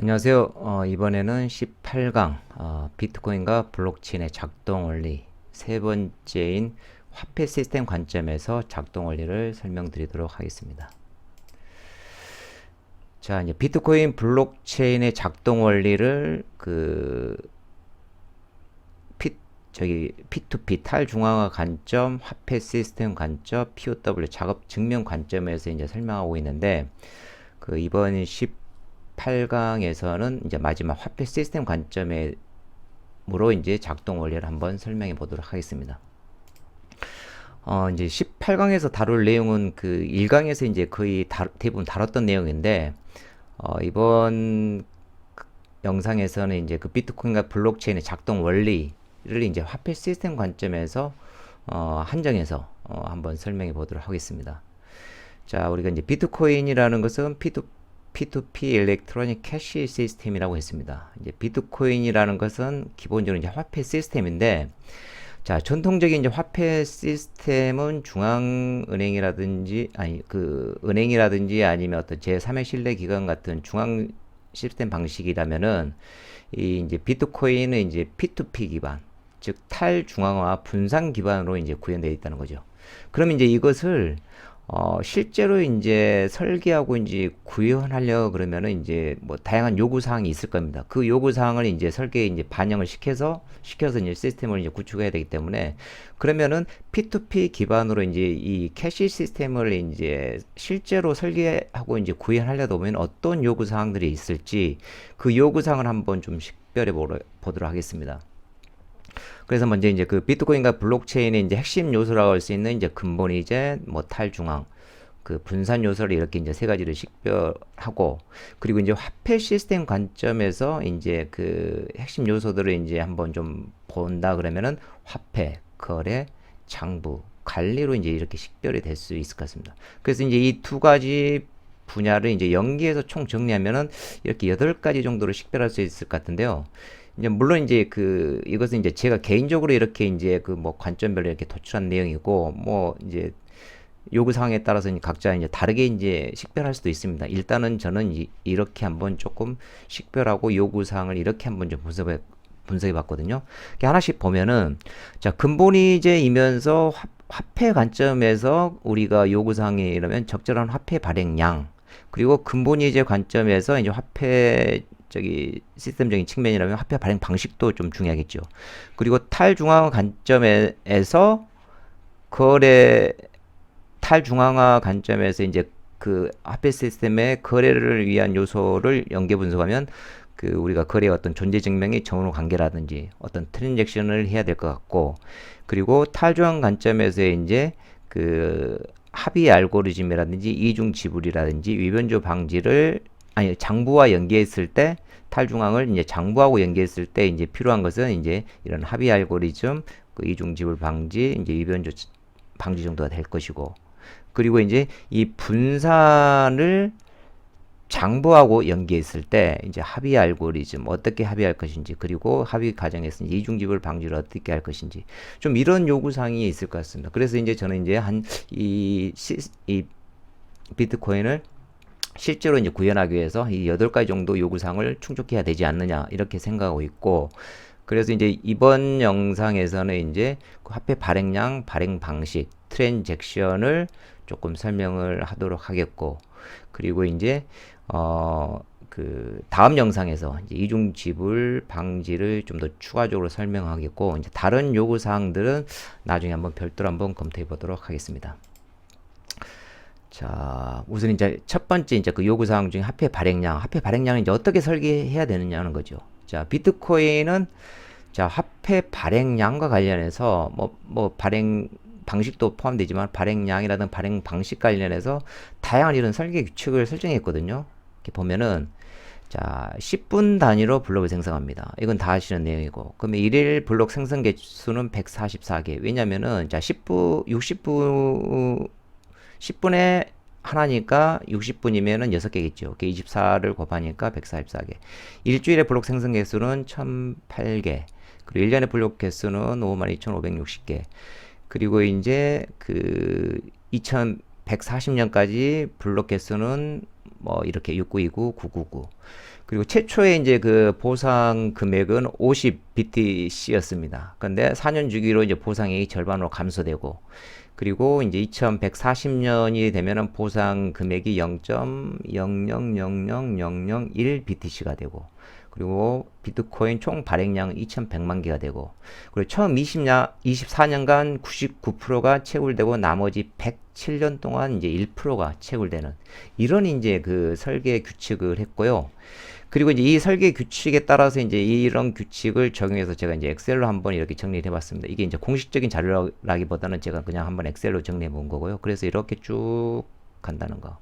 안녕하세요. 이번에는 18강 비트코인과 블록체인의 작동 원리 세 번째인 화폐 시스템 관점에서 작동 원리를 설명드리도록 하겠습니다. 자, 이제 비트코인 블록체인의 작동 원리를 P2P 탈중앙화 관점, 화폐 시스템 관점, POW 작업 증명 관점에서 이제 설명하고 있는데 이번 18강에서는 이제 마지막 화폐 시스템 관점으로 이제 작동 원리를 한번 설명해 보도록 하겠습니다. 이제 18강에서 다룰 내용은 1강에서 이제 거의 대부분 다뤘던 내용인데, 이번 영상에서는 이제 비트코인과 블록체인의 작동 원리를 이제 화폐 시스템 관점에서 한정해서 한번 설명해 보도록 하겠습니다. 자, 우리가 이제 비트코인이라는 것은 P2P 일렉트로닉 캐시 시스템이라고 했습니다. 이제 비트코인이라는 것은 기본적으로 이제 화폐 시스템인데, 자, 전통적인 이제 화폐 시스템은 중앙은행이라든지 은행이라든지 아니면 어떤 제3의 신뢰 기관 같은 중앙 시스템 방식이라면은 이 이제 비트코인은 이제 P2P 기반, 즉 탈중앙화 분산 기반으로 이제 구현되어 있다는 거죠. 그럼 이제 이것을 실제로 이제 설계하고 이제 구현하려 그러면은 이제 뭐 다양한 요구 사항이 있을 겁니다. 그 요구 사항을 이제 설계에 이제 반영을 시켜서 이제 시스템을 이제 구축해야 되기 때문에, 그러면은 P2P 기반으로 이제 이 캐시 시스템을 이제 실제로 설계하고 이제 구현하려다 보면 어떤 요구 사항들이 있을지 그 요구 사항을 한번 좀 식별해 보도록 하겠습니다. 그래서 먼저 이제 비트코인과 블록체인의 이제 핵심 요소라고 할 수 있는 이제 근본이 이제 뭐 탈중앙, 분산 요소를 이렇게 이제 세 가지를 식별하고, 그리고 이제 화폐 시스템 관점에서 이제 핵심 요소들을 이제 한번 좀 본다 그러면은 화폐, 거래, 장부, 관리로 이제 이렇게 식별이 될 수 있을 것 같습니다. 그래서 이제 이 두 가지 분야를 이제 연계해서 총 정리하면은 이렇게 8가지 정도로 식별할 수 있을 것 같은데요. 이제 물론 이제 이것은 이제 제가 개인적으로 이렇게 이제 뭐 관점별로 이렇게 도출한 내용이고, 뭐 이제 요구 사항에 따라서 각자 이제 다르게 이제 식별할 수도 있습니다. 일단은 저는 이렇게 한번 조금 식별하고 요구 사항을 이렇게 한번 좀 분석해 봤거든요. 이렇게 하나씩 보면은, 자, 근본이 이제 이면서 화폐 관점에서 우리가 요구 사항이 이러면 적절한 화폐 발행량, 그리고 근본이 이제 관점에서 이제 화폐 시스템적인 측면이라면 화폐 발행 방식도 좀 중요하겠죠. 그리고 탈중앙화 관점에서 거래 탈중앙화 관점에서 이제 화폐 시스템의 거래를 위한 요소를 연계 분석하면 우리가 거래의 어떤 존재 증명의 전후 관계라든지 어떤 트랜잭션을 해야 될 것 같고, 그리고 탈중앙 관점에서 이제 합의 알고리즘이라든지 이중 지불이라든지 위변조 방지를 장부와 연계했을 때, 탈중앙을 이제 장부하고 연계했을 때 이제 필요한 것은 이제 이런 합의 알고리즘, 이중 지불 방지, 이제 위변조 방지 정도가 될 것이고, 그리고 이제 이 분산을 장부하고 연계했을 때 이제 합의 알고리즘 어떻게 합의할 것인지, 그리고 합의 과정에서 이중 지불 방지를 어떻게 할 것인지, 좀 이런 요구 사항이 있을 것 같습니다. 그래서 이제 저는 이제 이 비트코인을 실제로 이제 구현하기 위해서 이 8가지 정도 요구사항을 충족해야 되지 않느냐 이렇게 생각하고 있고, 그래서 이제 이번 영상에서는 이제 화폐 발행량, 발행 방식, 트랜잭션을 조금 설명을 하도록 하겠고, 그리고 이제 다음 영상에서 이제 이중 지불 방지를 좀 더 추가적으로 설명하겠고, 이제 다른 요구 사항들은 나중에 한번 별도로 한번 검토해 보도록 하겠습니다. 자, 우선 이제 첫 번째 이제 요구사항 중에 화폐 발행량은 이제 어떻게 설계해야 되느냐는 거죠. 자, 비트코인은 자, 화폐 발행량과 관련해서 뭐 발행 방식도 포함되지만 발행량이라든 발행 방식 관련해서 다양한 이런 설계 규칙을 설정했거든요. 이렇게 보면은, 자, 10분 단위로 블록을 생성합니다. 이건 다 아시는 내용이고, 그러면 일일 블록 생성 개수는 144개. 왜냐면은, 자, 10분에 하나니까 60분이면은 6개겠죠. 24를 곱하니까 144개. 일주일에 블록 생성 개수는 1008개. 그리고 1년의 블록 개수는 52,560개. 그리고 이제 2140년까지 블록 개수는 뭐 이렇게 6929, 999. 그리고 최초의 이제 그 보상 금액은 50 BTC였습니다. 근데 4년 주기로 이제 보상액이 절반으로 감소되고, 그리고 이제 2140년이 되면은 보상 금액이 0.0000001 BTC가 되고, 그리고 비트코인 총 발행량은 2100만 개가 되고, 그리고 처음 24년간 99%가 채굴되고 나머지 107년 동안 이제 1%가 채굴되는 이런 이제 그 설계 규칙을 했고요. 그리고 이제 이 설계 규칙에 따라서 이제 이런 규칙을 적용해서 제가 이제 엑셀로 한번 이렇게 정리를 해봤습니다. 이게 이제 공식적인 자료라기보다는 제가 그냥 한번 엑셀로 정리해 본 거고요. 그래서 이렇게 쭉 간다는 거.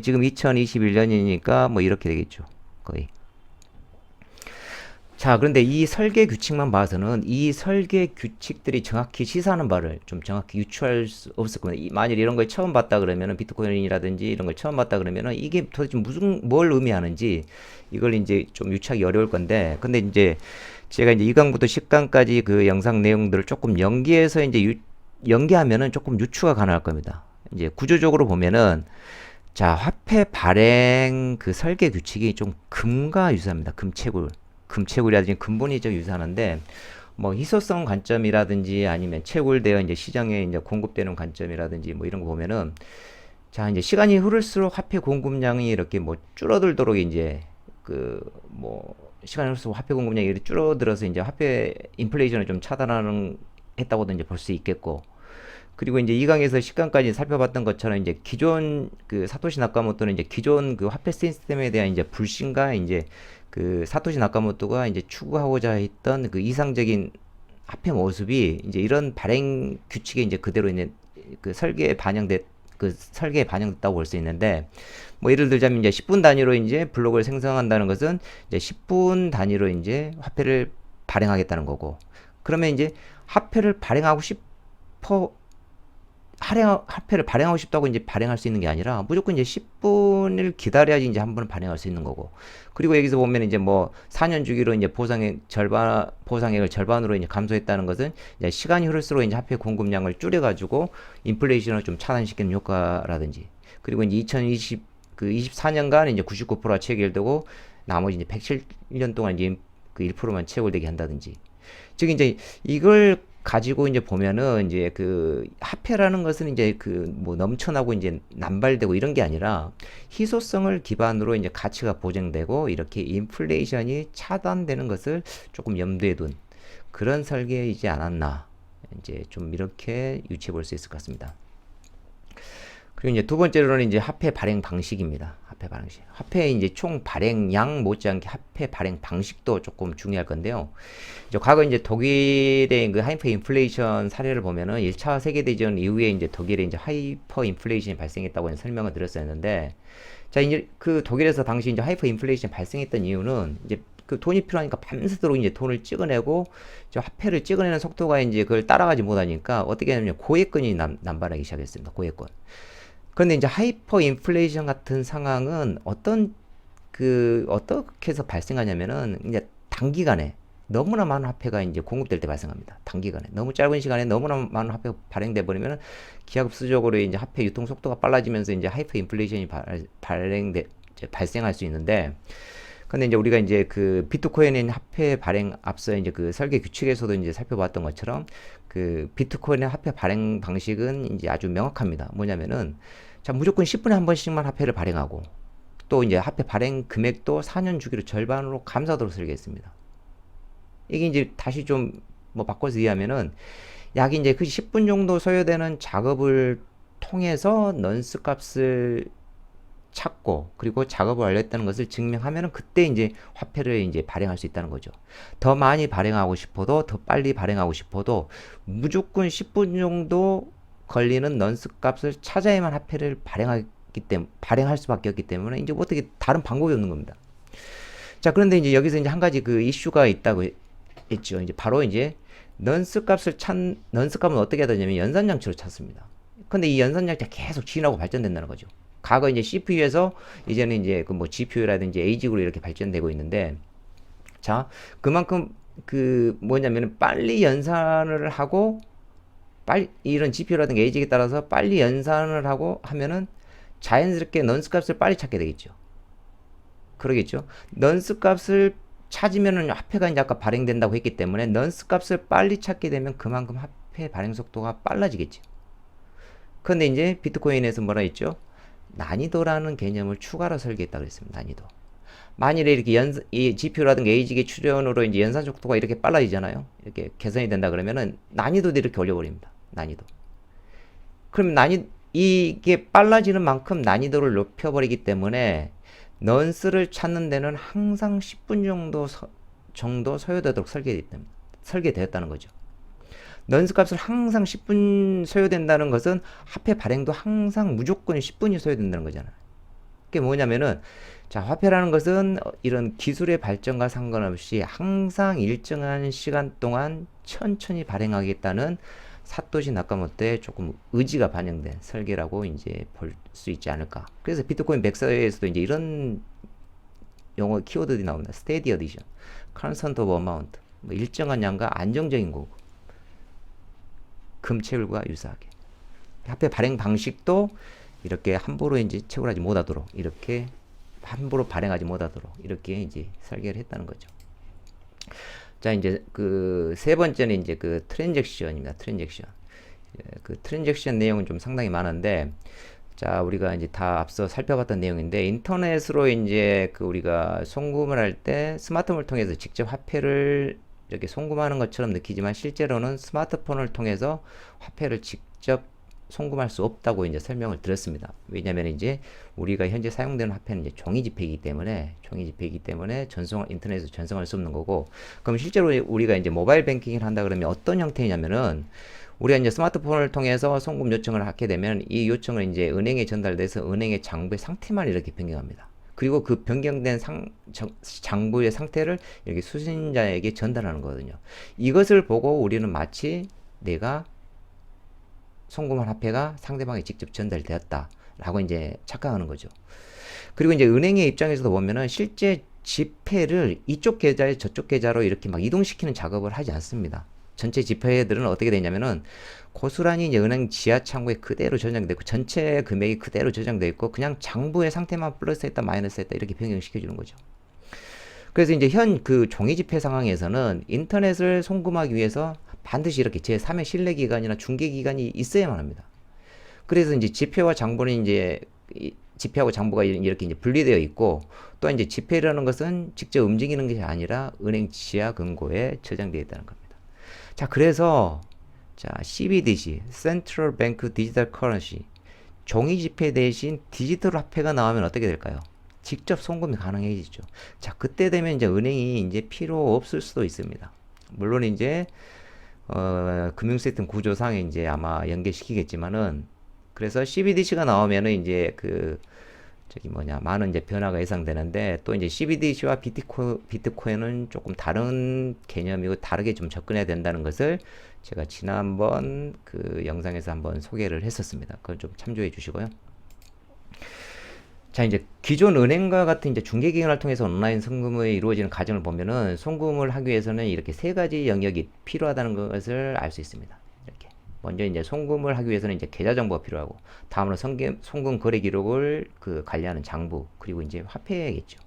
지금 2021년이니까 뭐 이렇게 되겠죠. 거의. 자, 그런데 이 설계 규칙만 봐서는 이 설계 규칙들이 정확히 시사하는 바를 좀 정확히 유추할 수 없을 겁니다. 만일 이런 걸 처음 봤다 그러면은 비트코인이라든지 이런 걸 처음 봤다 그러면은 이게 도대체 뭘 의미하는지 이걸 이제 좀 유추하기 어려울 건데, 근데 이제 제가 이제 2강부터 10강까지 그 영상 내용들을 조금 연기해서 이제 연기하면은 조금 유추가 가능할 겁니다. 이제 구조적으로 보면은 자, 화폐 발행 그 설계 규칙이 좀 금과 유사합니다. 금채굴이라든지 근본이 좀 유사하는데, 뭐 희소성 관점이라든지 아니면 채굴되어 이제 시장에 이제 공급되는 관점이라든지 뭐 이런 거 보면은, 자, 이제 시간이 흐를수록 화폐 공급량이 이렇게 뭐 줄어들도록 이제 그 뭐 시간이 흐를수록 화폐 공급량이 이렇게 줄어들어서 이제 화폐 인플레이션을 좀 차단하는 했다고도 이제 볼 수 있겠고, 그리고 이제 2강에서 10강까지 살펴봤던 것처럼 이제 기존 그 사토시 나카모토는 이제 기존 그 화폐 시스템에 대한 이제 불신과 이제 그 사토시 나카모토가 이제 추구하고자 했던 그 이상적인 화폐 모습이 이제 이런 발행 규칙에 이제 그대로 있는 그 설계에 반영됐다고 볼 수 있는데, 뭐 예를 들자면 이제 10분 단위로 이제 블록을 생성한다는 것은 이제 10분 단위로 이제 화폐를 발행하겠다는 거고, 그러면 이제 화폐를 발행하고 싶어 화폐를 발행하고 싶다고 이제 발행할 수 있는 게 아니라 무조건 이제 10분을 기다려야지 이제 한 번은 발행할 수 있는 거고, 그리고 여기서 보면 이제 뭐 4년 주기로 이제 보상액을 절반으로 이제 감소했다는 것은 이제 시간이 흐를수록 이제 화폐 공급량을 줄여가지고 인플레이션을 좀 차단시키는 효과라든지, 그리고 이제 24년간 이제 99%가 체결되고 나머지 이제 107년 동안 이제 그 1%만 채굴되게 한다든지, 즉 이제 이걸 가지고 이제 보면은 이제 그 화폐라는 것은 이제 그 뭐 넘쳐나고 이제 남발되고 이런 게 아니라 희소성을 기반으로 이제 가치가 보장되고 이렇게 인플레이션이 차단되는 것을 조금 염두에 둔 그런 설계이지 않았나, 이제 좀 이렇게 유추해 볼 수 있을 것 같습니다. 그리고 이제 두 번째로는 이제 화폐 발행 방식입니다. 화폐 방식. 화폐의 이제 총 발행량 못지않게 화폐 발행 방식도 조금 중요할 건데요. 이제 과거 이제 독일의 그 하이퍼 인플레이션 사례를 보면은 1차 세계대전 이후에 이제 독일에 이제 하이퍼 인플레이션이 발생했다고 설명을 드렸었는데, 자, 이제 그 독일에서 당시 이제 하이퍼 인플레이션이 발생했던 이유는 이제 그 돈이 필요하니까 밤새도록 이제 돈을 찍어내고, 저 화폐를 찍어내는 속도가 이제 그걸 따라가지 못하니까 어떻게 하냐면 고액권이 남발하기 시작했습니다. 고액권. 그런데 이제 하이퍼 인플레이션 같은 상황은 어떻게 해서 발생하냐면은 이제 단기간에 너무나 많은 화폐가 이제 공급될 때 발생합니다. 단기간에 너무 짧은 시간에 너무나 많은 화폐가 발행돼 버리면 기하급수적으로 이제 화폐 유통 속도가 빨라지면서 이제 하이퍼 인플레이션이 발생할 수 있는데, 근데 이제 우리가 이제 그 비트코인의 화폐 발행 앞서 이제 그 설계 규칙에서도 이제 살펴봤던 것처럼 그 비트코인의 화폐 발행 방식은 이제 아주 명확합니다. 뭐냐면은 자, 무조건 10분에 한 번씩만 화폐를 발행하고, 또 이제 화폐 발행 금액도 4년 주기로 절반으로 감소하도록 설계했습니다. 이게 이제 다시 좀 뭐 바꿔서 이해하면은 약 이제 그 10분 정도 소요되는 작업을 통해서 넌스 값을 찾고, 그리고 작업을 완료했다는 것을 증명하면은 그때 이제 화폐를 이제 발행할 수 있다는 거죠. 더 많이 발행하고 싶어도, 더 빨리 발행하고 싶어도 무조건 10분 정도 걸리는 넌스 값을 찾아야만 화폐를 발행할 수밖에 없기 때문에 이제 어떻게 다른 방법이 없는 겁니다. 자, 그런데 이제 여기서 이제 한 가지 그 이슈가 있다고 했죠. 이제 바로 이제 넌스 값은 어떻게 해야 되냐면 연산장치로 찾습니다. 근데 이 연산장치가 계속 진화하고 발전된다는 거죠. 과거 이제 CPU에서 이제는 이제 그 뭐 GPU라든지 ASIC으로 이렇게 발전되고 있는데, 자, 그만큼 그 뭐냐면 빨리 연산을 하고 이런 GPU라든가 ASIC에 따라서 빨리 연산을 하고 하면은 자연스럽게 넌스 값을 빨리 찾게 되겠죠. 그러겠죠. 넌스 값을 찾으면은 화폐가 이제 아까 발행된다고 했기 때문에 넌스 값을 빨리 찾게 되면 그만큼 화폐 발행 속도가 빨라지겠죠. 그런데 이제 비트코인에서 뭐라 했죠? 난이도라는 개념을 추가로 설계했다고 그랬습니다. 난이도. 만일에 이렇게 이 GPU라든가 AGG 출연으로 이제 연산 속도가 이렇게 빨라지잖아요. 이렇게 개선이 된다 그러면은 난이도도 이렇게 올려버립니다. 난이도. 그럼 이게 빨라지는 만큼 난이도를 높여버리기 때문에 넌스를 찾는 데는 항상 10분 정도 소요되도록 설계되었다는 거죠. 넌스 값을 항상 10분 소요된다는 것은 화폐 발행도 항상 무조건 10분이 소요된다는 거잖아요. 그게 뭐냐면은 자, 화폐라는 것은 이런 기술의 발전과 상관없이 항상 일정한 시간 동안 천천히 발행하겠다는 사토시 나카모토의 조금 의지가 반영된 설계라고 이제 볼 수 있지 않을까. 그래서 비트코인 백서에서도 이제 이런 용어 키워드들이 나옵니다. 스테디 어디션, 컨스턴트 오브 어마운트, 뭐 일정한 양과 안정적인 고급, 금채굴과 유사하게. 화폐 발행 방식도 이렇게 함부로 이제 채굴하지 못하도록 이렇게 함부로 발행하지 못하도록 이렇게 이제 설계를 했다는 거죠. 자, 이제 그 세 번째는 이제 그 트랜잭션입니다. 트랜잭션. 그 트랜잭션 내용은 좀 상당히 많은데, 자, 우리가 이제 다 앞서 살펴봤던 내용인데, 인터넷으로 이제 그 우리가 송금을 할 때 스마트폰을 통해서 직접 화폐를 이렇게 송금하는 것처럼 느끼지만 실제로는 스마트폰을 통해서 화폐를 직접 송금할 수 없다고 이제 설명을 드렸습니다. 왜냐하면 이제 우리가 현재 사용되는 화폐는 이제 종이 지폐이기 때문에 인터넷에서 전송할 수 없는 거고, 그럼 실제로 우리가 이제 모바일 뱅킹을 한다 그러면 어떤 형태냐면은 우리가 이제 스마트폰을 통해서 송금 요청을 하게 되면 이 요청을 이제 은행에 전달돼서 은행의 장부의 상태만 이렇게 변경합니다. 그리고 그 변경된 장부의 상태를 이렇게 수신자에게 전달하는 거거든요. 이것을 보고 우리는 마치 내가 송금한 화폐가 상대방에 직접 전달되었다라고 이제 착각하는 거죠. 그리고 이제 은행의 입장에서도 보면은 실제 지폐를 이쪽 계좌에 저쪽 계좌로 이렇게 막 이동시키는 작업을 하지 않습니다. 전체 지폐들은 어떻게 되냐면은 고스란히 이제 은행 지하 창구에 그대로 저장되어 있고 전체 금액이 그대로 저장되어 있고 그냥 장부의 상태만 플러스했다 마이너스했다 이렇게 변경시켜 주는 거죠. 그래서 이제 현 그 종이 지폐 상황에서는 인터넷을 송금하기 위해서 반드시 이렇게 제3의 신뢰기관이나 중개기관이 있어야만 합니다. 그래서 이제 지폐와 장부는 이제 지폐하고 장부가 이렇게 이제 분리되어 있고 또 이제 지폐라는 것은 직접 움직이는 것이 아니라 은행 지하 금고에 저장되어 있다는 겁니다. 자, 그래서 자, CBDC, Central Bank Digital Currency, 종이 지폐 대신 디지털 화폐가 나오면 어떻게 될까요? 직접 송금이 가능해지죠. 자, 그때 되면 이제 은행이 이제 필요 없을 수도 있습니다. 물론 이제 금융 시스템 구조상에 이제 아마 연계시키겠지만은 그래서 CBDC가 나오면은 이제 그 많은 이제 변화가 예상되는데 또 이제 CBDC와 비트코인은 조금 다른 개념이고 다르게 좀 접근해야 된다는 것을 제가 지난번 그 영상에서 한번 소개를 했었습니다. 그걸 좀 참조해 주시고요. 자, 이제 기존 은행과 같은 이제 중개기관을 통해서 온라인 송금이 이루어지는 과정을 보면은 송금을 하기 위해서는 이렇게 세 가지 영역이 필요하다는 것을 알 수 있습니다. 이렇게 먼저 이제 송금을 하기 위해서는 이제 계좌 정보가 필요하고 다음으로 송금 거래 기록을 그 관리하는 장부 그리고 이제 화폐겠죠.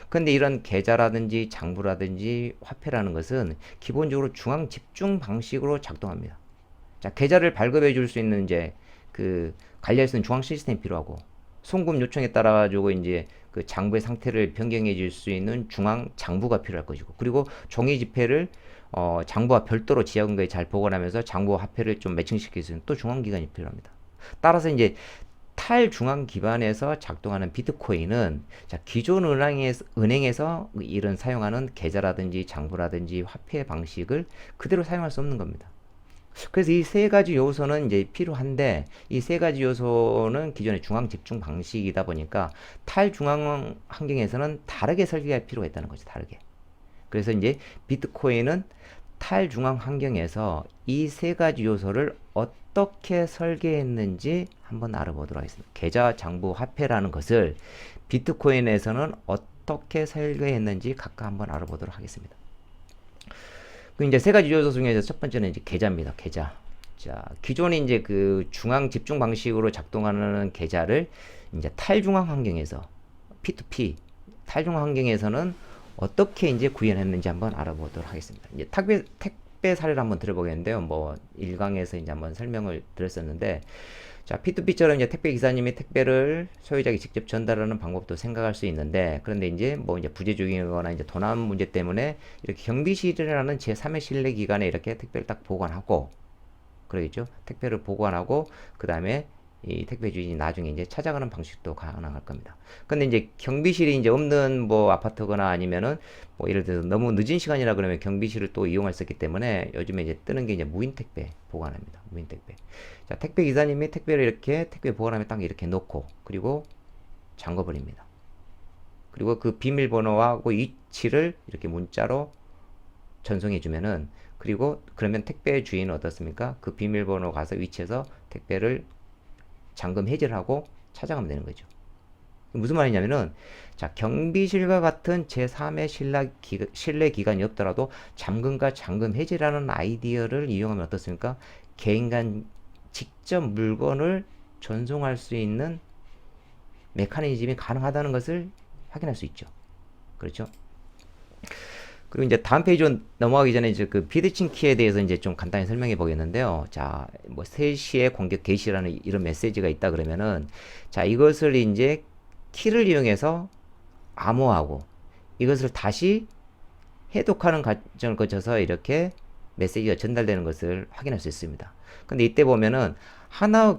근데 이런 계좌라든지 장부라든지 화폐라는 것은 기본적으로 중앙 집중 방식으로 작동합니다. 자, 계좌를 발급해 줄 수 있는 이제 그 관리할 수 있는 중앙 시스템이 필요하고 송금 요청에 따라 가지고 이제 그 장부의 상태를 변경해 줄 수 있는 중앙 장부가 필요할 것이고 그리고 종이 지폐를 장부와 별도로 지하금고에 잘 보관하면서 장부와 화폐를 좀 매칭시킬 수 있는 또 중앙기관이 필요합니다. 따라서 이제 탈중앙 기반에서 작동하는 비트코인은 자, 기존 은행에서 이런 사용하는 계좌라든지 장부라든지 화폐 방식을 그대로 사용할 수 없는 겁니다. 그래서 이 세 가지 요소는 이제 필요한데 이 세 가지 요소는 기존의 중앙 집중 방식이다 보니까 탈중앙 환경에서는 다르게 설계할 필요가 있다는 거죠. 다르게. 그래서 이제 비트코인은 탈중앙 환경에서 이 세 가지 요소를 어떻게 설계했는지 한번 알아보도록 하겠습니다. 계좌, 장부, 화폐라는 것을 비트코인에서는 어떻게 설계했는지 각각 한번 알아보도록 하겠습니다. 그 이제 세 가지 요소 중에서 첫 번째는 이제 계좌입니다. 계좌. 자, 기존에 이제 그 중앙 집중 방식으로 작동하는 계좌를 이제 탈중앙 환경에서 P2P 탈중앙 환경에서는 어떻게 이제 구현했는지 한번 알아보도록 하겠습니다. 이제 택배 사례를 한번 들어보겠는데요. 뭐 1강에서 이제 한번 설명을 드렸었는데, 자, P2P처럼 이제 택배 기사님이 택배를 소유자에게 직접 전달하는 방법도 생각할 수 있는데, 그런데 이제 뭐 이제 부재중이거나 이제 도난 문제 때문에 이렇게 경비실이라는 제3의 신뢰 기관에 이렇게 택배를 딱 보관하고, 그러겠죠. 택배를 보관하고 그 다음에 이 택배 주인이 나중에 이제 찾아가는 방식도 가능할 겁니다. 근데 이제 경비실이 이제 없는 뭐 아파트거나 아니면은 뭐 예를 들어서 너무 늦은 시간이라 그러면 경비실을 또 이용할 수 있기 때문에 요즘에 이제 뜨는 게 이제 무인 택배 보관합니다. 무인 택배. 자, 택배 기사님이 택배를 이렇게 택배 보관함에 딱 이렇게 놓고 그리고 잠궈 버립니다. 그리고 그 비밀번호하고 위치를 이렇게 문자로 전송해 주면은, 그리고 그러면 택배 주인은 어떻습니까? 그 비밀번호 가서 위치에서 택배를 잠금 해제를 하고 찾아가면 되는 거죠. 무슨 말이냐면은, 자, 경비실과 같은 제3의 신뢰 기관이 없더라도 잠금과 잠금 해제라는 아이디어를 이용하면 어떻습니까? 개인 간 직접 물건을 전송할 수 있는 메커니즘이 가능하다는 것을 확인할 수 있죠. 그렇죠? 그리고 이제 다음 페이지로 넘어가기 전에 이제 그 비대칭 키에 대해서 이제 좀 간단히 설명해 보겠는데요. 자, 뭐 3시에 공격 개시라는 이런 메시지가 있다 그러면은, 자, 이것을 이제 키를 이용해서 암호하고 이것을 다시 해독하는 과정을 거쳐서 이렇게 메시지가 전달되는 것을 확인할 수 있습니다. 근데 이때 보면은 하나의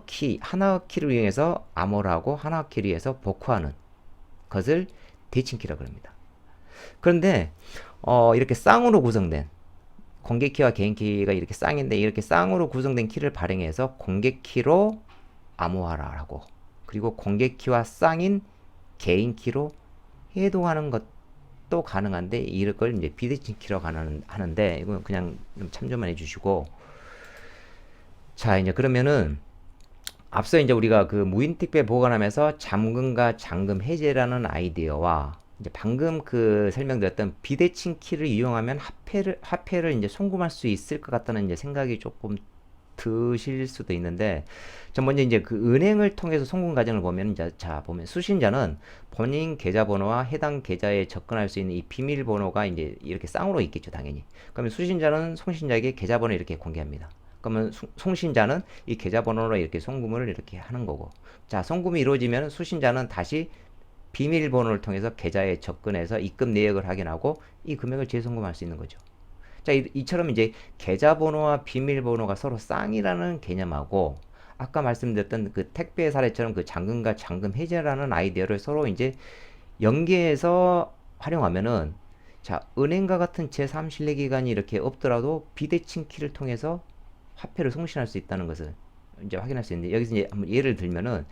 키를 이용해서 암호를 하고 하나의 키를 이용해서 복구하는 것을 대칭키라고 합니다. 그런데 이렇게 쌍으로 구성된 공개키와 개인키가 이렇게 쌍인데, 이렇게 쌍으로 구성된 키를 발행해서 공개키로 암호화라고, 그리고 공개키와 쌍인 개인키로 해동하는 것도 가능한데, 이걸 이제 비대칭 키라고 하는데, 이건 그냥 좀 참조만 해주시고, 자, 이제 그러면은 앞서 이제 우리가 그 무인 택배 보관함에서 잠금과 잠금 해제라는 아이디어와 이제 방금 그 설명드렸던 비대칭 키를 이용하면 화폐를 이제 송금할 수 있을 것 같다는 이제 생각이 조금 드실 수도 있는데, 저 먼저 이제 그 은행을 통해서 송금 과정을 보면, 이제 자 보면 수신자는 본인 계좌번호와 해당 계좌에 접근할 수 있는 이 비밀번호가 이제 이렇게 쌍으로 있겠죠, 당연히. 그러면 수신자는 송신자에게 계좌번호 이렇게 공개합니다. 그러면 송신자는 이 계좌번호로 이렇게 송금을 이렇게 하는 거고, 자, 송금이 이루어지면 수신자는 다시 비밀번호를 통해서 계좌에 접근해서 입금 내역을 확인하고 이 금액을 재송금할 수 있는 거죠. 자, 이처럼 이제 계좌번호와 비밀번호가 서로 쌍이라는 개념하고, 아까 말씀드렸던 그 택배 사례처럼 그 잠금과 잠금 해제라는 아이디어를 서로 이제 연계해서 활용하면은, 자, 은행과 같은 제3 신뢰기관이 이렇게 없더라도 비대칭 키를 통해서 화폐를 송신할 수 있다는 것을 이제 확인할 수 있는데, 여기서 이제 한번 예를 들면은,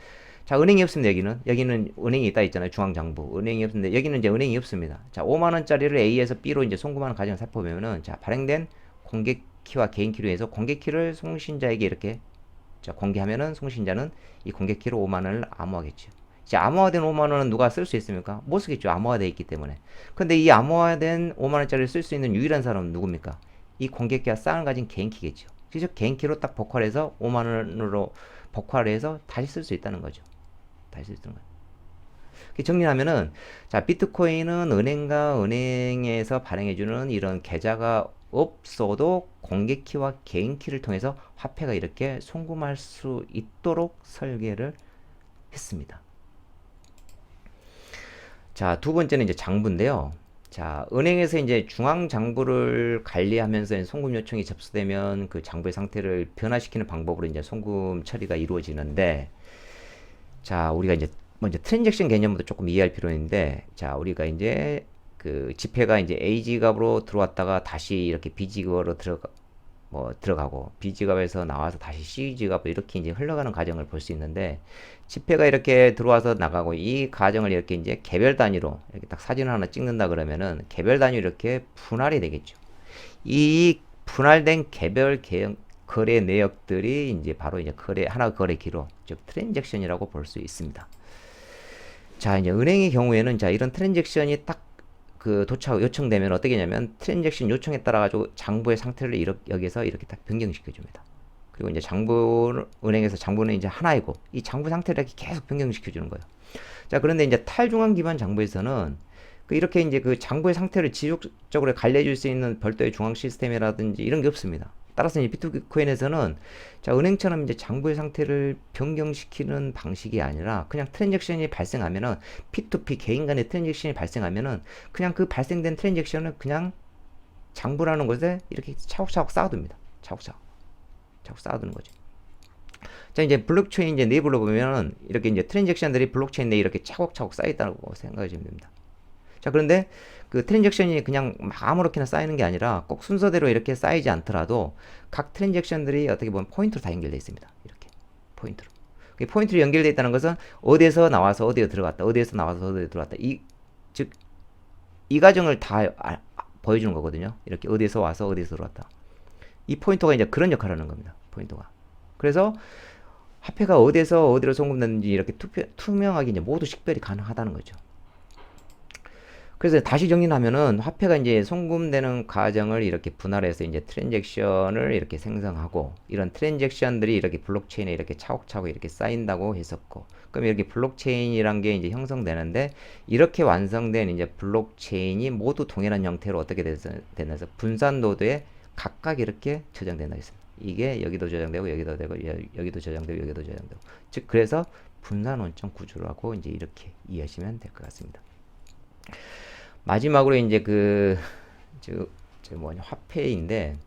자, 은행이 없습니다. 여기는 은행이 있다 있잖아요. 중앙정부 은행이 없는데, 여기는 이제 은행이 없습니다. 자, 5만 원짜리를 A에서 B로 이제 송금하는 과정을 살펴보면은, 자, 발행된 공개 키와 개인 키로 해서 공개 키를 송신자에게 이렇게, 자, 공개하면은 송신자는 이 공개 키로 5만 원을 암호하겠죠. 자, 암호화된 5만 원은 누가 쓸 수 있습니까? 못 쓰겠죠. 암호화되어 있기 때문에. 근데 이 암호화된 5만 원짜리를 쓸 수 있는 유일한 사람은 누굽니까? 이 공개 키와 쌍을 가진 개인 키겠죠. 그래서 개인 키로 딱 복화를 해서 5만 원으로 복화를 해서 다시 쓸 수 있다는 거죠. 다시 쓸 수 있는 거죠. 정리하면은, 자, 비트코인은 은행과 은행에서 발행해주는 이런 계좌가 없어도 공개 키와 개인 키를 통해서 화폐가 이렇게 송금할 수 있도록 설계를 했습니다. 자, 두 번째는 이제 장부인데요. 자, 은행에서 이제 중앙 장부를 관리하면서 송금 요청이 접수되면 그 장부의 상태를 변화시키는 방법으로 이제 송금 처리가 이루어지는데, 자, 우리가 이제 먼저 트랜잭션 개념부터 조금 이해할 필요가 있는데, 자, 우리가 이제 그 지폐가 이제 A 지갑으로 들어왔다가 다시 이렇게 B 지갑으로 들어가고 B 지갑에서 나와서 다시 C 지갑으로 이렇게 이제 흘러가는 과정을 볼 수 있는데, 지폐가 이렇게 들어와서 나가고 이 과정을 이렇게 이제 개별 단위로 이렇게 딱 사진을 하나 찍는다 그러면은 개별 단위로 이렇게 분할이 되겠죠. 이 분할된 개별 거래 내역들이 이제 바로 이제 하나 거래 기록, 즉 트랜잭션이라고 볼 수 있습니다. 자, 이제 은행의 경우에는, 자, 이런 트랜잭션이 딱 그 도착 요청되면 어떻게 하냐면, 트랜잭션 요청에 따라 가지고 장부의 상태를 여기서 이렇게 딱 변경시켜 줍니다. 그리고 이제 은행에서 장부는 이제 하나이고 이 장부 상태를 이렇게 계속 변경시켜 주는 거예요. 자, 그런데 이제 탈중앙 기반 장부에서는 이렇게 이제 그 장부의 상태를 지속적으로 관리해줄 수 있는 별도의 중앙 시스템이라든지 이런 게 없습니다. 따라서 이제 비트코인에서는 자, 은행처럼 이제 장부의 상태를 변경시키는 방식이 아니라 그냥 트랜잭션이 발생하면은 P2P 개인 간의 트랜잭션이 발생하면은 그냥 그 발생된 트랜잭션을 그냥 장부라는 곳에 이렇게 차곡차곡 쌓아둡니다. 차곡차곡 쌓아두는 거죠. 자, 이제 블록체인 이제 내부로 보면은 이렇게 이제 트랜잭션들이 블록체인 내에 이렇게 차곡차곡 쌓여있다고 생각하시면 됩니다. 자, 그런데 그 트랜잭션이 그냥 아무렇게나 쌓이는 게 아니라 꼭 순서대로 이렇게 쌓이지 않더라도 각 트랜잭션들이 어떻게 보면 포인트로 다 연결되어 있습니다. 이렇게 포인트로. 포인트로 연결되어 있다는 것은 어디에서 나와서 어디에 들어갔다, 어디에서 나와서 어디에 들어갔다. 즉, 이 과정을 다 보여주는 거거든요. 이렇게 어디에서 와서 어디에서 들어갔다. 이 포인터가 이제 그런 역할을 하는 겁니다. 포인터가. 그래서 화폐가 어디에서 어디로 송금됐는지 이렇게 투명하게 이제 모두 식별이 가능하다는 거죠. 그래서 다시 정리하면은 화폐가 이제 송금되는 과정을 이렇게 분할해서 이제 트랜잭션을 이렇게 생성하고 이런 트랜잭션들이 이렇게 블록체인에 이렇게 차곡차곡 이렇게 쌓인다고 했었고 그럼 이렇게 블록체인이란 게 이제 형성되는데 이렇게 완성된 이제 블록체인이 모두 동일한 형태로 어떻게 되면서 분산 노드에 각각 이렇게 저장된다 했습니다. 이게 여기도 저장되고 여기도 되고 여기도 저장되고 여기도 저장되고 즉 그래서 분산 원점 구조라고 이제 이렇게 이해하시면 될 것 같습니다. 마지막으로 이제 화폐인데,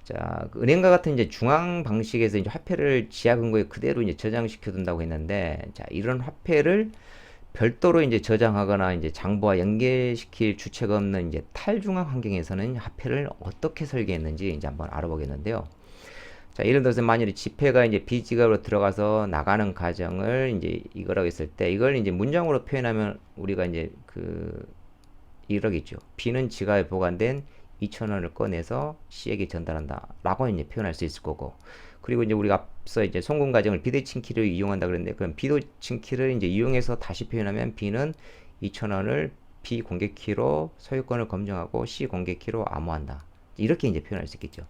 자, 그 은행과 같은 이제 중앙 방식에서 이제 화폐를 지하 근거에 그대로 이제 저장시켜 둔다고 했는데, 자, 이런 화폐를 별도로 이제 저장하거나 이제 장부와 연계시킬 주체가 없는 이제 탈중앙 환경에서는 화폐를 어떻게 설계했는지 이제 한번 알아보겠는데요. 자, 예를 들어서 만일에 지폐가 이제 비지갑으로 들어가서 나가는 과정을 이제 이거라고 했을 때, 이걸 이제 문장으로 표현하면 우리가 이제 이러겠죠. B는 지갑에 보관된 2,000원을 꺼내서 C에게 전달한다. 라고 이제 표현할 수 있을 거고. 그리고 이제 우리가 앞서 이제 송금 과정을 비대칭 키를 이용한다 그랬는데, 그럼 비대칭 키를 이제 이용해서 다시 표현하면 B는 2,000원을 B 공개 키로 소유권을 검증하고 C 공개 키로 암호한다. 이렇게 이제 표현할 수 있겠죠.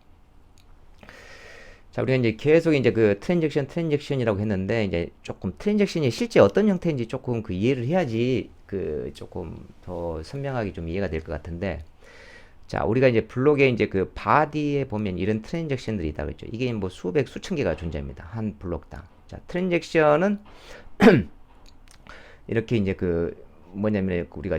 자, 우리가 이제 계속 이제 그 트랜잭션이라고 했는데, 이제 조금 트랜잭션이 실제 어떤 형태인지 조금 이해를 해야지 조금 더 선명하게 좀 이해가 될 것 같은데, 자, 우리가 이제 블록에 이제 그 바디에 보면 이런 트랜잭션들이 있다 그랬죠. 이게 뭐 수백, 수천 개가 존재합니다. 한 블록당. 자, 트랜잭션은 이렇게 이제 뭐냐면 우리가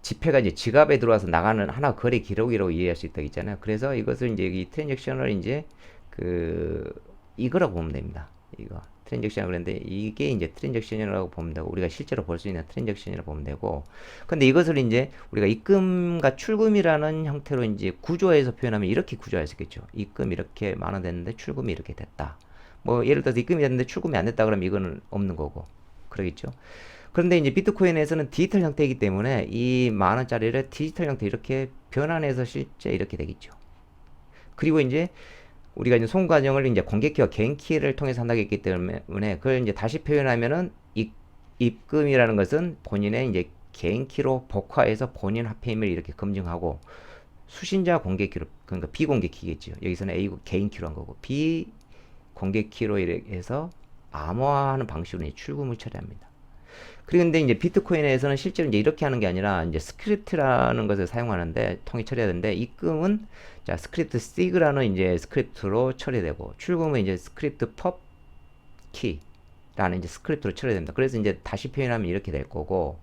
지폐가 이제 지갑에 들어와서 나가는 하나 거래 기록이라고 이해할 수 있다고 했잖아요. 그래서 이것을 이제 이 트랜잭션을 이제 이거라고 보면 됩니다. 이거 트랜잭션을 그랬는데 이게 이제 트랜잭션이라고 보면 되고 우리가 실제로 볼 수 있는 트랜잭션이라고 보면 되고 근데 이것을 이제 우리가 입금과 출금이라는 형태로 이제 구조에서 표현하면 이렇게 구조할 수 있겠죠. 입금 이렇게 만원 됐는데 출금이 이렇게 됐다. 뭐 예를 들어서 입금이 됐는데 출금이 안 됐다 그러면 이거는 없는 거고 그러겠죠. 그런데 이제 비트코인에서는 디지털 형태이기 때문에 이 만원짜리를 디지털 형태 이렇게 변환해서 실제 이렇게 되겠죠. 그리고 이제 우리가 이제 송금 과정을 이제 공개키와 개인키를 통해서 한다고 했기 때문에 그걸 이제 다시 표현하면은 입금이라는 것은 본인의 이제 개인키로 복화해서 본인 화폐임을 이렇게 검증하고 수신자 공개키로 그러니까 비공개키겠죠. 여기서는 A 개인키로 한 거고 비공개키로 이렇게 해서 암호화하는 방식으로 출금을 처리합니다. 그런데 이제 비트코인에서는 실제로 이제 이렇게 하는 게 아니라 이제 스크립트라는 것을 사용하는데 통해 처리하는데 입금은 자 스크립트 시그라는 이제 스크립트로 처리되고 출금은 이제 스크립트 펍 키라는 이제 스크립트로 처리됩니다. 그래서 이제 다시 표현하면 이렇게 될 거고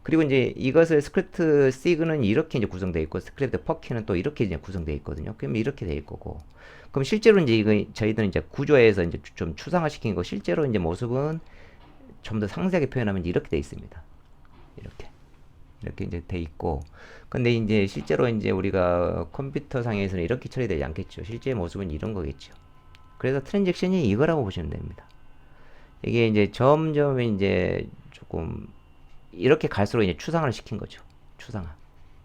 그리고 이제 이것을 스크립트 시그는 이렇게 이제 구성되어 있고 스크립트 펍 키는 또 이렇게 이제 구성되어 있거든요. 그러면 이렇게 될 거고 그럼 실제로 이제 이거 저희들은 이제 구조에서 이제 좀 추상화시킨 거 실제로 이제 모습은 좀 더 상세하게 표현하면 이렇게 돼 있습니다. 이렇게 이제 돼 있고, 근데 이제 실제로 이제 우리가 컴퓨터 상에서는 이렇게 처리되지 않겠죠. 실제 모습은 이런 거겠죠. 그래서 트랜잭션이 이거라고 보시면 됩니다. 이게 이제 점점 이제 조금 이렇게 갈수록 이제 추상화를 시킨 거죠. 추상화.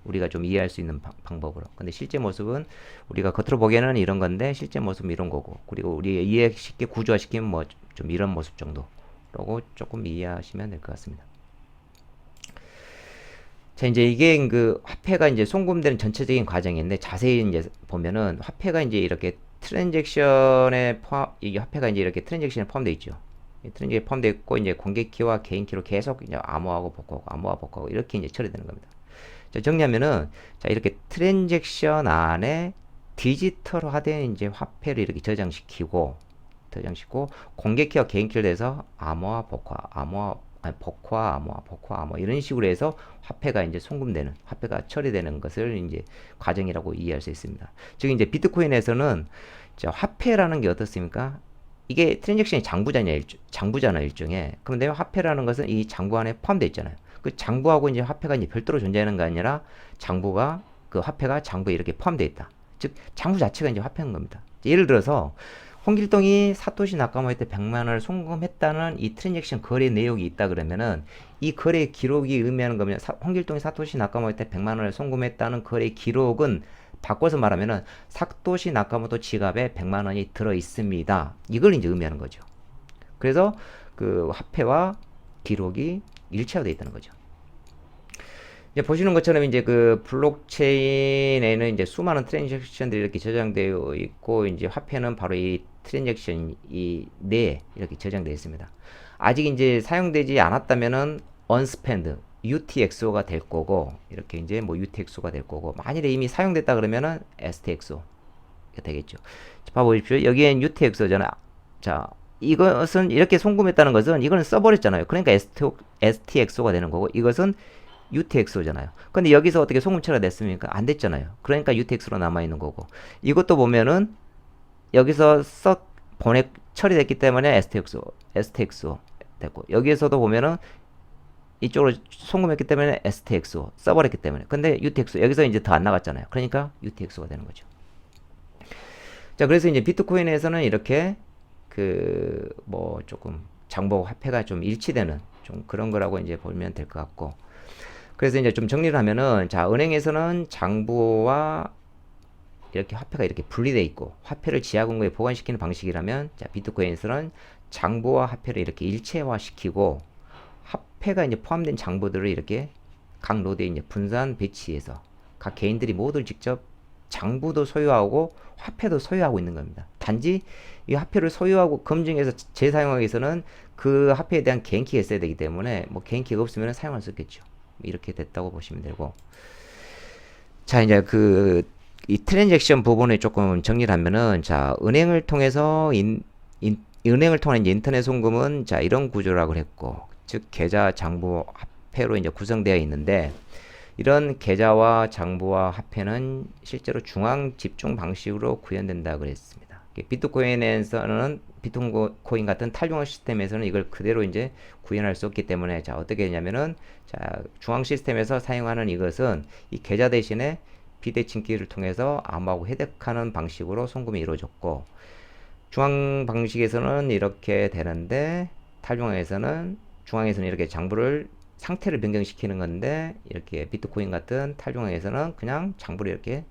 우리가 좀 이해할 수 있는 방법으로. 근데 실제 모습은 우리가 겉으로 보기에는 이런 건데 실제 모습은 이런 거고, 그리고 우리 이해 쉽게 구조화시키면 뭐 좀 이런 모습 정도. 라고 조금 이해하시면 될 것 같습니다. 자, 이제 이게 화폐가 이제 송금되는 전체적인 과정인데 자세히 이제 보면은 화폐가 이제 이렇게 트랜잭션에 이게 화폐가 이제 이렇게 트랜잭션에 포함되어 있죠. 트랜잭션이 포함되어 있고 이제 공개키와 개인키로 계속 이제 암호하고 복구하고 암호화 복구하고 이렇게 이제 처리되는 겁니다. 자, 정리하면은 자, 이렇게 트랜잭션 안에 디지털화된 이제 화폐를 이렇게 저장시키고 공개키와 개인키를 내서 암호화 복화 암호화 아니, 복화 암호화 이런 식으로 해서 화폐가 이제 송금되는 화폐가 처리되는 것을 이제 과정이라고 이해할 수 있습니다. 즉 이제 비트코인에서는 자, 화폐라는 게 어떻습니까? 이게 트랜잭션이 장부잖아요, 일종의. 그런데 화폐라는 것은 이 장부 안에 포함되어 있잖아요. 그 장부하고 이제 화폐가 이제 별도로 존재하는 게 아니라 장부가 그 화폐가 장부에 이렇게 포함되어 있다. 즉 장부 자체가 이제 화폐인 겁니다. 예를 들어서 홍길동이 사토시 나카모토한테 100만 원을 송금했다는 이 트랜잭션 거래 내역이 있다 그러면은 이 거래 기록이 의미하는 거면 홍길동이 사토시 나카모토한테 100만 원을 송금했다는 거래 기록은 바꿔서 말하면은 사토시 나카모토 지갑에 100만 원이 들어 있습니다. 이걸 이제 의미하는 거죠. 그래서 그 화폐와 기록이 일체화되어 있다는 거죠. 이제 보시는 것처럼 이제 그 블록체인에는 이제 수많은 트랜잭션들이 이렇게 저장되어 있고 이제 화폐는 바로 이 트랜잭션 이 내에 이렇게 저장되어 있습니다. 아직 이제 사용되지 않았다면은 unspent UTXO가 될 거고 이렇게 이제 뭐 UTXO가 될 거고 만일에 이미 사용됐다 그러면은 STXO가 되겠죠. 봐보십시오. 여기엔 UTXO잖아. 자, 이것은 이렇게 송금했다는 것은 이거는 써버렸잖아요. 그러니까 STXO가 되는 거고 이것은 UTXO잖아요. 근데 여기서 어떻게 송금 처리가 됐습니까? 안 됐잖아요. 그러니까 UTX로 남아있는 거고 이것도 보면은 여기서 처리됐기 때문에 STXO 됐고 여기에서도 보면은 이쪽으로 송금했기 때문에 STXO 써버렸기 때문에 근데 UTXO 여기서 이제 더 안 나갔잖아요. 그러니까 UTXO가 되는 거죠. 자, 그래서 이제 비트코인에서는 이렇게 그 뭐 조금 장부 화폐가 좀 일치되는 좀 그런 거라고 이제 보면 될 것 같고 그래서 이제 좀 정리를 하면은 자, 은행에서는 장부와 이렇게 화폐가 이렇게 분리되어 있고 화폐를 지하 공간에 보관시키는 방식이라면 자, 비트코인에서는 장부와 화폐를 이렇게 일체화시키고 화폐가 이제 포함된 장부들을 이렇게 각 노드에 이제 분산 배치해서 각 개인들이 모두 직접 장부도 소유하고 화폐도 소유하고 있는 겁니다. 단지 이 화폐를 소유하고 검증해서 재사용하기 위해서는 그 화폐에 대한 개인키가 있어야 되기 때문에 뭐 개인키가 없으면 사용할 수 없겠죠. 이렇게 됐다고 보시면 되고 자, 이제 그 이 트랜잭션 부분을 조금 정리를 하면은 자, 은행을 통해서 은행을 통한 이제 인터넷 송금은 자, 이런 구조라고 했고 즉 계좌, 장부, 화폐로 이제 구성되어 있는데 이런 계좌와 장부와 화폐는 실제로 중앙 집중 방식으로 구현된다 그랬습니다. 비트코인에서는 비트코인 같은 탈중앙 시스템에서는 이걸 그대로 이제 구현할 수 없기 때문에 자, 어떻게 되냐면은 자, 중앙 시스템에서 사용하는 이것은 이 계좌 대신에 비대칭키를 통해서 암호하고 해독하는 방식으로 송금이 이루어졌고 중앙 방식에서는 이렇게 되는데 탈중앙에서는 중앙에서는 이렇게 장부를 상태를 변경시키는 건데 이렇게 비트코인 같은 탈중앙에서는 그냥 장부를 이렇게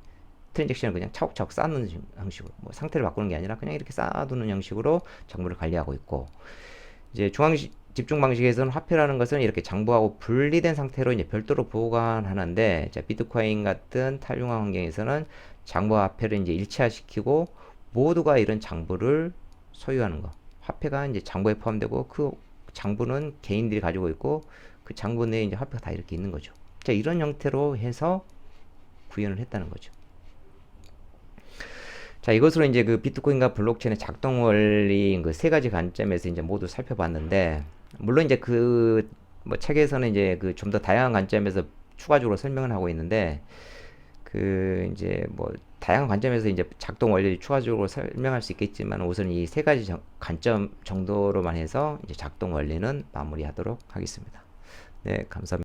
트랜잭션을 그냥 차곡차곡 쌓는 형식으로 뭐 상태를 바꾸는 게 아니라 그냥 이렇게 쌓아두는 형식으로 장부를 관리하고 있고 이제 중앙 집중 방식에서는 화폐라는 것은 이렇게 장부하고 분리된 상태로 이제 별도로 보관하는데 자, 비트코인 같은 탈중앙 환경에서는 장부와 화폐를 이제 일체화시키고 모두가 이런 장부를 소유하는 거 화폐가 이제 장부에 포함되고 그 장부는 개인들이 가지고 있고 그 장부 내에 이제 화폐가 다 이렇게 있는 거죠. 자, 이런 형태로 해서 구현을 했다는 거죠. 자, 이것으로 이제 그 비트코인과 블록체인의 작동 원리인 그 세 가지 관점에서 이제 모두 살펴봤는데, 물론 이제 그 뭐 책에서는 이제 그 좀 더 다양한 관점에서 추가적으로 설명을 하고 있는데, 그 이제 뭐 다양한 관점에서 이제 작동 원리를 추가적으로 설명할 수 있겠지만 우선 이 세 가지 관점 정도로만 해서 이제 작동 원리는 마무리하도록 하겠습니다. 네, 감사합니다.